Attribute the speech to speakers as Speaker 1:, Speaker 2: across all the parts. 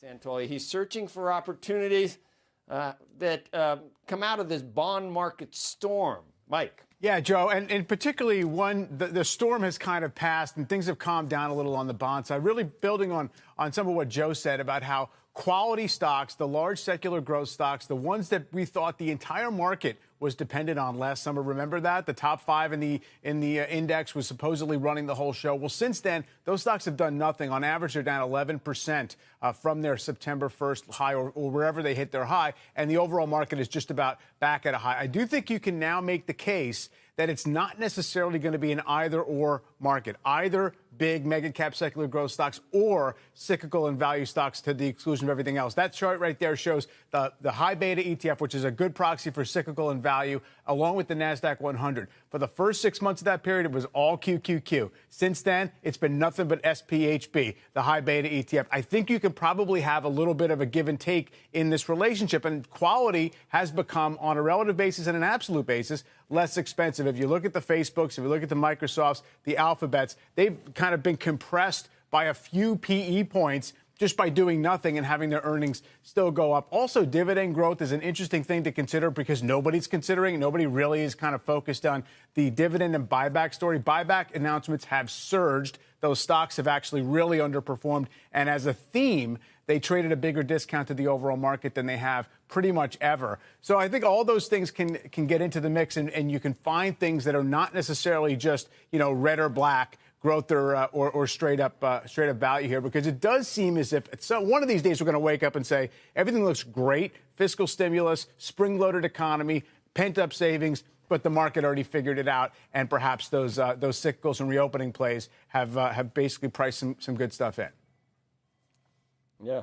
Speaker 1: Santoli. He's searching for opportunities that come out of this bond market storm. Mike.
Speaker 2: Yeah, Joe, and particularly the storm has kind of passed and things have calmed down a little on the bond side, really building on some of what Joe said about how quality stocks, the large secular growth stocks, the ones that we thought the entire market was dependent on last summer. Remember that? The top five in the index was supposedly running the whole show. Well, since then, those stocks have done nothing. On average, they're down 11% from their September 1st high or wherever they hit their high. And the overall market is just about back at a high. I do think you can now make the case that it's not necessarily going to be an either-or market, either big mega-cap secular growth stocks or cyclical and value stocks to the exclusion of everything else. That chart right there shows the high beta ETF, which is a good proxy for cyclical and value, along with the NASDAQ 100. For the first 6 months of that period, it was all QQQ. Since then, it's been nothing but SPHB, the high beta ETF. I think you could probably have a little bit of a give and take in this relationship, and quality has become, on a relative basis and an absolute basis, less expensive. If you look at the Facebooks, if you look at the Microsofts, the Alphabets, they've kind of been compressed by a few PE points just by doing nothing and having their earnings still go up. Also, dividend growth is an interesting thing to consider because nobody's considering. Nobody really is kind of focused on the dividend and buyback story. Buyback announcements have surged. Those stocks have actually really underperformed. And as a theme, they traded a bigger discount to the overall market than they have pretty much ever. So I think all those things can get into the mix, and you can find things that are not necessarily just, red or black, growth or straight up value here, because it does seem as if one of these days we're going to wake up and say everything looks great, fiscal stimulus, spring-loaded economy, pent-up savings, but the market already figured it out, and perhaps those cyclicals and reopening plays have basically priced some good stuff in.
Speaker 1: Yeah,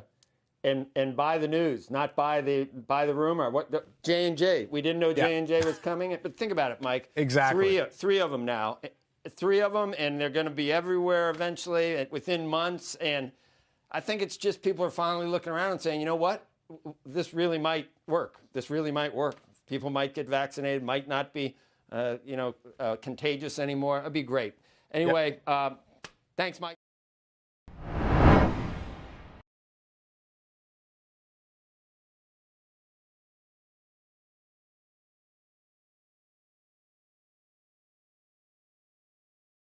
Speaker 1: and buy the news, not buy the rumor. What J&J? We didn't know J&J was coming, but think about it, Mike.
Speaker 2: Exactly.
Speaker 1: Three of them now. Three of them, and they're going to be everywhere eventually within months. And I think it's just people are finally looking around and saying, you know what, this really might work. This really might work. People might get vaccinated, might not be, contagious anymore. It'd be great. Anyway, thanks, Mike.